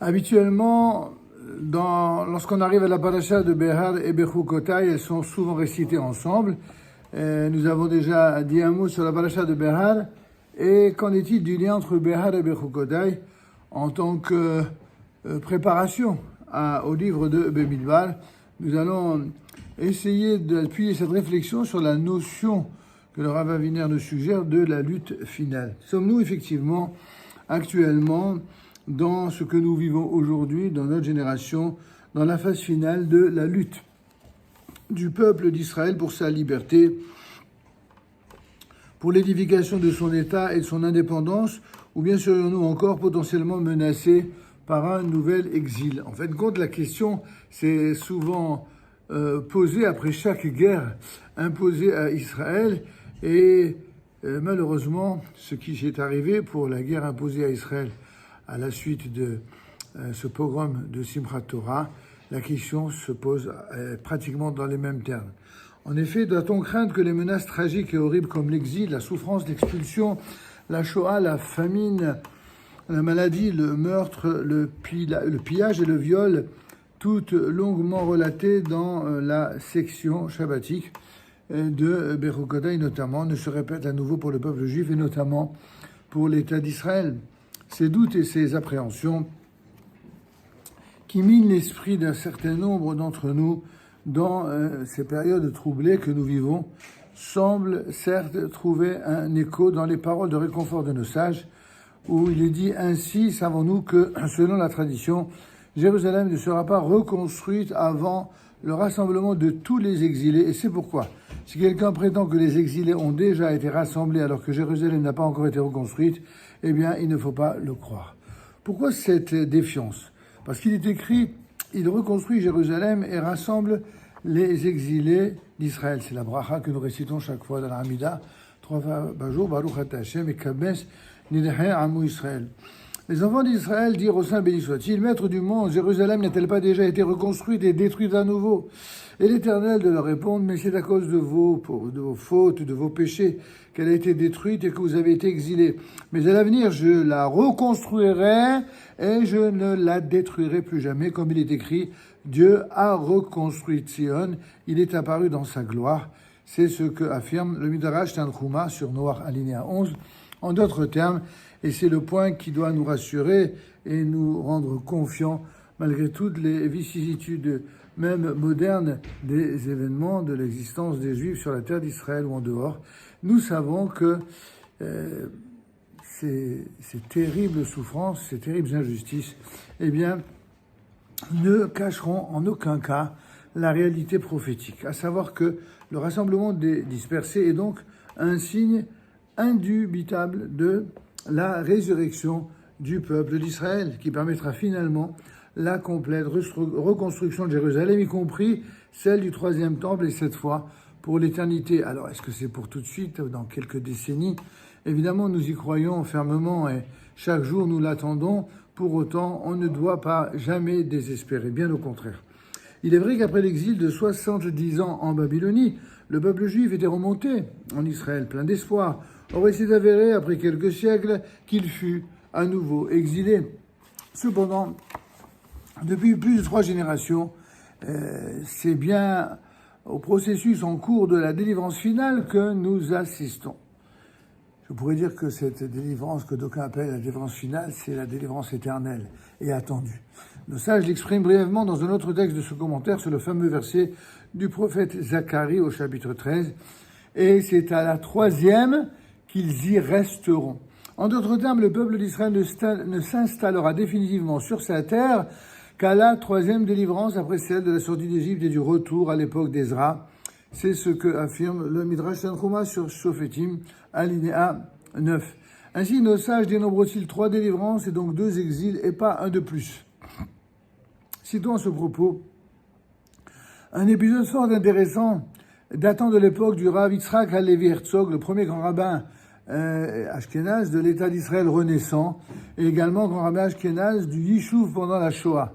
Habituellement, lorsqu'on arrive à la paracha de Behar et Bechukotai, elles sont souvent récitées ensemble. Nous avons déjà dit un mot sur la paracha de Behar. Et qu'en est-il du lien entre Behar et Bechukotai en tant que préparation au livre de Bemidbar? Nous allons essayer d'appuyer cette réflexion sur la notion que le Rav Aviner nous suggère de la lutte finale. Sommes-nous effectivement actuellement dans ce que nous vivons aujourd'hui, dans notre génération, dans la phase finale de la lutte du peuple d'Israël pour sa liberté, pour l'édification de son État et de son indépendance, ou bien serions-nous encore potentiellement menacés par un nouvel exil? En fait, compte, la question s'est souvent posée après chaque guerre imposée à Israël, et malheureusement, ce qui s'est arrivé pour la guerre imposée à Israël à la suite de ce pogrom de Simchat Torah, la question se pose pratiquement dans les mêmes termes. En effet, doit-on craindre que les menaces tragiques et horribles comme l'exil, la souffrance, l'expulsion, la Shoah, la famine, la maladie, le meurtre, le pillage et le viol, toutes longuement relatées dans la section shabbatique de Bechukotai notamment, ne se répètent à nouveau pour le peuple juif et notamment pour l'État d'Israël? Ces doutes et ces appréhensions qui minent l'esprit d'un certain nombre d'entre nous dans ces périodes troublées que nous vivons semblent certes trouver un écho dans les paroles de réconfort de nos sages, où il est dit ainsi: savons-nous que, selon la tradition, Jérusalem ne sera pas reconstruite avant le rassemblement de tous les exilés, et c'est pourquoi, si quelqu'un prétend que les exilés ont déjà été rassemblés alors que Jérusalem n'a pas encore été reconstruite, eh bien, il ne faut pas le croire. Pourquoi cette défiance? Parce qu'il est écrit: il reconstruit Jérusalem et rassemble les exilés d'Israël. C'est la bracha que nous récitons chaque fois dans la Hamida, 3 fois par jour, Baruch Ata Hashem et Kabes Nidhe Amu Israël. Les enfants d'Israël dirent au Saint béni soit-il: Maître du monde, Jérusalem n'a-t-elle pas déjà été reconstruite et détruite à nouveau? Et l'Éternel de leur répondre: mais c'est à cause de vos fautes, de vos péchés qu'elle a été détruite et que vous avez été exilés. Mais à l'avenir, je la reconstruirai et je ne la détruirai plus jamais. Comme il est écrit, Dieu a reconstruit Sion, il est apparu dans sa gloire. C'est ce que affirme le Midrash Tanchuma sur Noach alinéa 11. En d'autres termes, et c'est le point qui doit nous rassurer et nous rendre confiants malgré toutes les vicissitudes, même modernes, des événements de l'existence des Juifs sur la terre d'Israël ou en dehors. Nous savons que ces terribles souffrances, ces terribles injustices, eh bien, ne cacheront en aucun cas la réalité prophétique, à savoir que le rassemblement des dispersés est donc un signe indubitable de la résurrection du peuple d'Israël, qui permettra finalement la complète reconstruction de Jérusalem, y compris celle du 3e temple, et cette fois pour l'éternité. Alors, est-ce que c'est pour tout de suite, dans quelques décennies? Évidemment, nous y croyons fermement et chaque jour nous l'attendons. Pour autant, on ne doit pas jamais désespérer, bien au contraire. Il est vrai qu'après l'exil de 70 ans en Babylonie, le peuple juif était remonté en Israël, plein d'espoir. Or, il s'est avéré, après quelques siècles, qu'il fut à nouveau exilé. Cependant, depuis plus de 3 générations, c'est bien au processus en cours de la délivrance finale que nous assistons. Je pourrais dire que cette délivrance que d'aucuns appellent la délivrance finale, c'est la délivrance éternelle et attendue. Nos sages l'expriment brièvement dans un autre texte de ce commentaire sur le fameux verset du prophète Zacharie au chapitre 13. Et c'est à la 3e qu'ils y resteront. En d'autres termes, le peuple d'Israël ne s'installera définitivement sur sa terre qu'à la 3e délivrance après celle de la sortie d'Égypte et du retour à l'époque d'Ezra. C'est ce que affirme le Midrash Tanchuma sur Shofetim, alinéa 9. Ainsi, nos sages dénombrent-ils 3 délivrances et donc 2 exils et pas un de plus. Citons à ce propos un épisode fort intéressant datant de l'époque du Rav Yitzhak Halevi Herzog, le premier grand rabbin ashkénaze de l'État d'Israël renaissant, et également grand rabbin ashkénaze du Yishuv pendant la Shoah.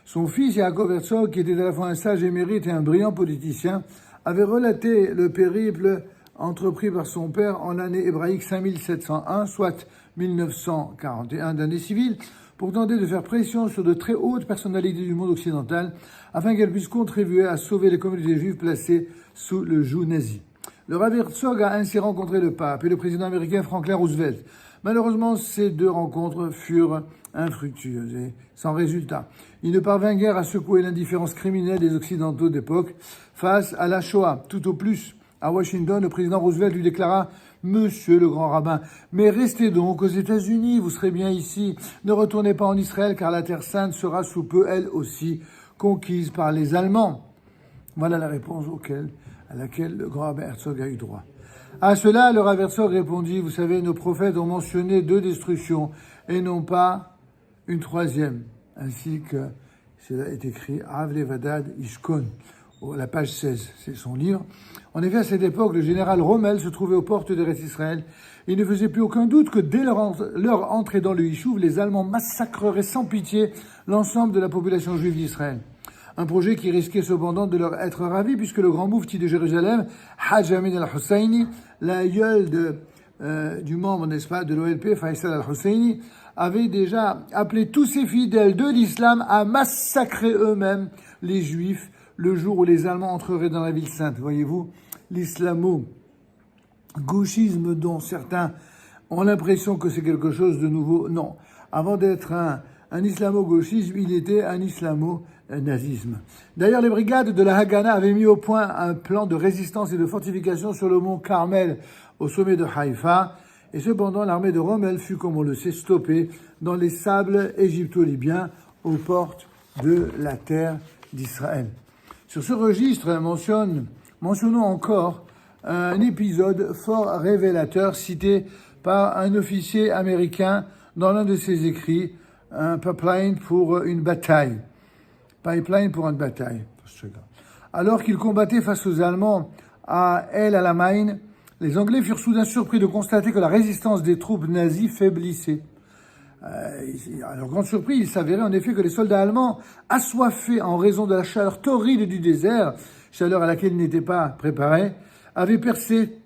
Son fils Yaakov Herzog, qui était à la fois un sage émérite et un brillant politicien, avait relaté le périple entrepris par son père en l'année hébraïque 5701, soit 1941 d'année civile, pour tenter de faire pression sur de très hautes personnalités du monde occidental afin qu'elles puissent contribuer à sauver les communautés juives placées sous le joug nazi. Le Rav Herzog a ainsi rencontré le pape et le président américain Franklin Roosevelt. Malheureusement, ces deux rencontres furent infructueuses et sans résultat. Il ne parvint guère à secouer l'indifférence criminelle des Occidentaux d'époque face à la Shoah. Tout au plus, à Washington, le président Roosevelt lui déclara « Monsieur le grand rabbin, mais restez donc aux États-Unis, vous serez bien ici. Ne retournez pas en Israël car la Terre Sainte sera sous peu, elle aussi, conquise par les Allemands. » Voilà la réponse à laquelle le grand rabbin Herzog a eu droit. À cela, le Rav Herzog répondit, vous savez, nos prophètes ont mentionné 2 destructions et non pas une 3e, ainsi que cela est écrit Av Levadad Ishkon, la page 16, c'est son livre. En effet, à cette époque, le général Rommel se trouvait aux portes d'Eretz Israël. Il ne faisait plus aucun doute que dès leur entrée dans le Yishuv, les Allemands massacreraient sans pitié l'ensemble de la population juive d'Israël. Un projet qui risquait cependant de leur être ravi puisque le grand moufti de Jérusalem, Haj Amin al-Husseini, l'aïeul du membre, n'est-ce pas, de l'OLP, Faisal al-Husseini, avait déjà appelé tous ses fidèles de l'islam à massacrer eux-mêmes les Juifs le jour où les Allemands entreraient dans la ville sainte. Voyez-vous, l'islamo-gauchisme dont certains ont l'impression que c'est quelque chose de nouveau. Non, avant d'être un islamo-gauchisme, il était un islamo-nazisme. D'ailleurs, les brigades de la Haganah avaient mis au point un plan de résistance et de fortification sur le mont Carmel, au sommet de Haïfa, et cependant l'armée de Rommel fut, comme on le sait, stoppée dans les sables égypto-libyens aux portes de la terre d'Israël. Sur ce registre, mentionnons encore un épisode fort révélateur cité par un officier américain dans l'un de ses écrits, un pipeline pour une bataille. Alors qu'ils combattaient face aux Allemands à El Alamein, les Anglais furent soudain surpris de constater que la résistance des troupes nazies faiblissait. À leur grande surprise, il s'avérait en effet que les soldats allemands, assoiffés en raison de la chaleur torride du désert, chaleur à laquelle ils n'étaient pas préparés, avaient percé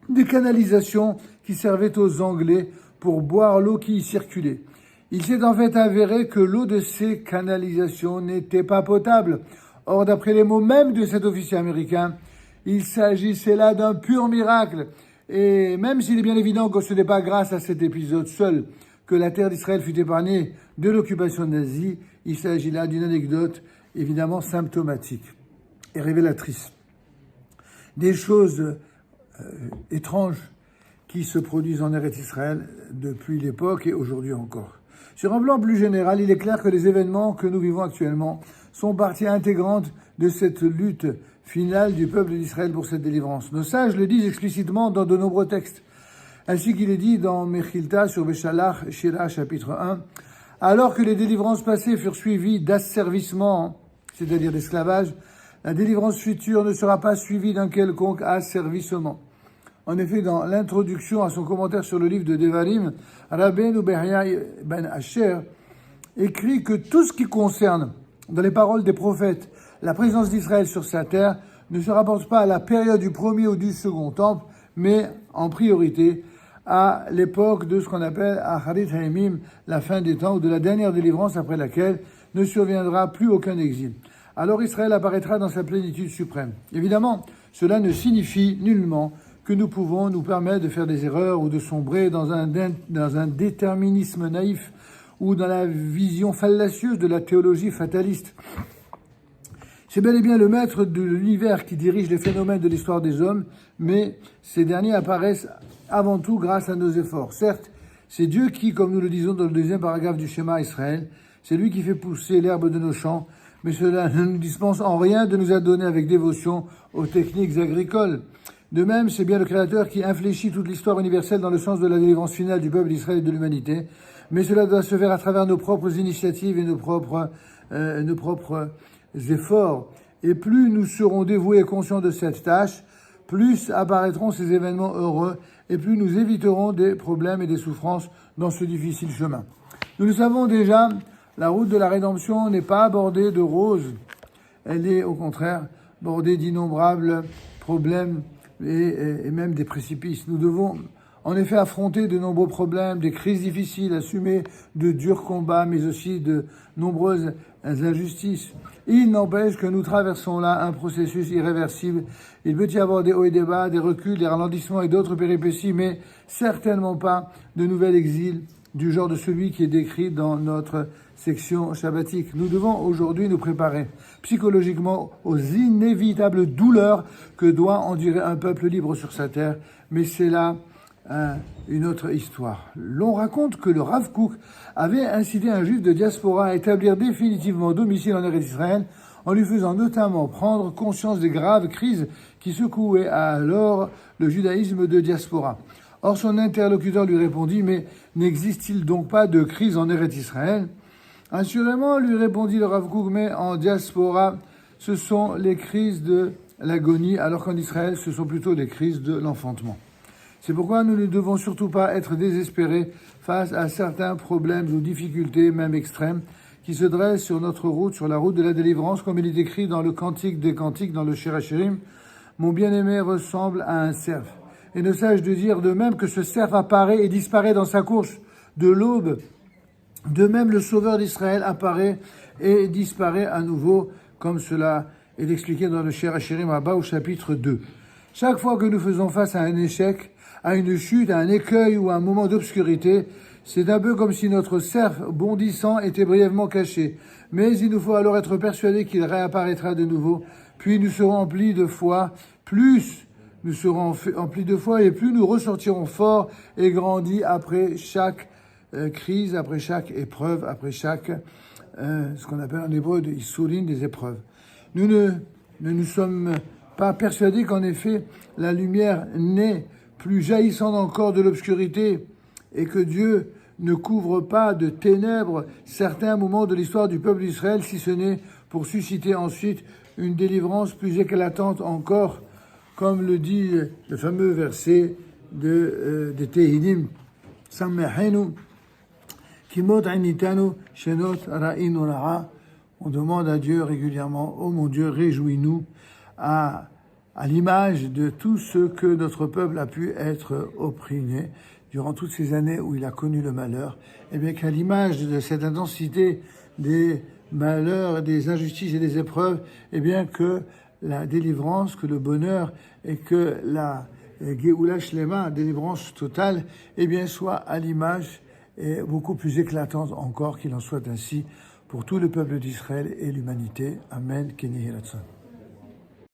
des canalisations qui servaient aux Anglais pour boire l'eau qui y circulait. Il s'est en fait avéré que l'eau de ces canalisations n'était pas potable. Or, d'après les mots même de cet officier américain, il s'agissait là d'un pur miracle. Et même s'il est bien évident que ce n'est pas grâce à cet épisode seul que la terre d'Israël fut épargnée de l'occupation nazie, il s'agit là d'une anecdote évidemment symptomatique et révélatrice. Des choses étranges qui se produisent en Eretz Israël depuis l'époque et aujourd'hui encore. Sur un plan plus général, il est clair que les événements que nous vivons actuellement sont partie intégrante de cette lutte finale du peuple d'Israël pour cette délivrance. Nos sages le disent explicitement dans de nombreux textes, ainsi qu'il est dit dans Mechilta sur Beshalach, Shira, chapitre 1, alors que les délivrances passées furent suivies d'asservissement, c'est-à-dire d'esclavage, la délivrance future ne sera pas suivie d'un quelconque asservissement. En effet, dans l'introduction à son commentaire sur le livre de Devarim, Rabbeinu Beria ben Asher écrit que tout ce qui concerne, dans les paroles des prophètes, la présence d'Israël sur sa terre ne se rapporte pas à la période du premier ou du second temple, mais en priorité à l'époque de ce qu'on appelle Acharit Haïmim, la fin des temps, ou de la dernière délivrance après laquelle ne surviendra plus aucun exil. Alors Israël apparaîtra dans sa plénitude suprême. Évidemment, cela ne signifie nullement que nous pouvons nous permettre de faire des erreurs ou de sombrer dans un déterminisme naïf ou dans la vision fallacieuse de la théologie fataliste. C'est bel et bien le maître de l'univers qui dirige les phénomènes de l'histoire des hommes, mais ces derniers apparaissent avant tout grâce à nos efforts. Certes, c'est Dieu qui, comme nous le disons dans le 2e paragraphe du schéma Israël, c'est lui qui fait pousser l'herbe de nos champs, mais cela ne nous dispense en rien de nous adonner avec dévotion aux techniques agricoles. De même, c'est bien le Créateur qui infléchit toute l'histoire universelle dans le sens de la délivrance finale du peuple d'Israël et de l'humanité, mais cela doit se faire à travers nos propres initiatives et nos propres efforts. Et plus nous serons dévoués et conscients de cette tâche, plus apparaîtront ces événements heureux et plus nous éviterons des problèmes et des souffrances dans ce difficile chemin. Nous le savons déjà, la route de la rédemption n'est pas bordée de roses. Elle est au contraire bordée d'innombrables problèmes et même des précipices. Nous devons en effet affronter de nombreux problèmes, des crises difficiles, assumer de durs combats, mais aussi de nombreuses injustices. Il n'empêche que nous traversons là un processus irréversible. Il peut y avoir des hauts et des bas, des reculs, des ralentissements et d'autres péripéties, mais certainement pas de nouvel exil du genre de celui qui est décrit dans notre section shabbatique. Nous devons aujourd'hui nous préparer psychologiquement aux inévitables douleurs que doit endurer un peuple libre sur sa terre, mais c'est là une autre histoire. L'on raconte que le Rav Kook avait incité un juif de diaspora à établir définitivement domicile en Eretz Israël en lui faisant notamment prendre conscience des graves crises qui secouaient alors le judaïsme de diaspora. Or, son interlocuteur lui répondit « Mais n'existe-t-il donc pas de crise en Eretz Israël ?» Assurément, lui répondit le Rav Kook, mais en diaspora, ce sont les crises de l'agonie, alors qu'en Israël, ce sont plutôt les crises de l'enfantement. C'est pourquoi nous ne devons surtout pas être désespérés face à certains problèmes ou difficultés, même extrêmes, qui se dressent sur notre route, sur la route de la délivrance, comme il est écrit dans le Cantique des Cantiques, dans le Shir HaShirim. Mon bien-aimé ressemble à un cerf. Et ne sache de dire de même que ce cerf apparaît et disparaît dans sa course de l'aube. De même, le Sauveur d'Israël apparaît et disparaît à nouveau, comme cela est expliqué dans le Shir HaShirim Abba au chapitre 2. Chaque fois que nous faisons face à un échec, à une chute, à un écueil ou à un moment d'obscurité, c'est un peu comme si notre cerf bondissant était brièvement caché. Mais il nous faut alors être persuadés qu'il réapparaîtra de nouveau. Puis nous serons emplis de foi. Plus nous serons emplis de foi et plus nous ressortirons forts et grandis après chaque crise, après chaque épreuve, après chaque, ce qu'on appelle en hébreu de issourin, des épreuves. Nous ne nous sommes pas persuadés qu'en effet la lumière n'est plus jaillissante encore de l'obscurité et que Dieu ne couvre pas de ténèbres certains moments de l'histoire du peuple d'Israël, si ce n'est pour susciter ensuite une délivrance plus éclatante encore, comme le dit le fameux verset de Tehilim, Sammehenu, Kimot Ainitanu, Shenot Ra'inu Ra'a. On demande à Dieu régulièrement, oh mon Dieu, réjouis-nous à l'image de tout ce que notre peuple a pu être opprimé durant toutes ces années où il a connu le malheur, et bien qu'à l'image de cette intensité des malheurs, des injustices et des épreuves, et bien que la délivrance, que le bonheur et que la Geoula Shlema, délivrance totale, et bien soit à l'image et beaucoup plus éclatante encore, qu'il en soit ainsi pour tout le peuple d'Israël et l'humanité. Amen. Keni Hiratson.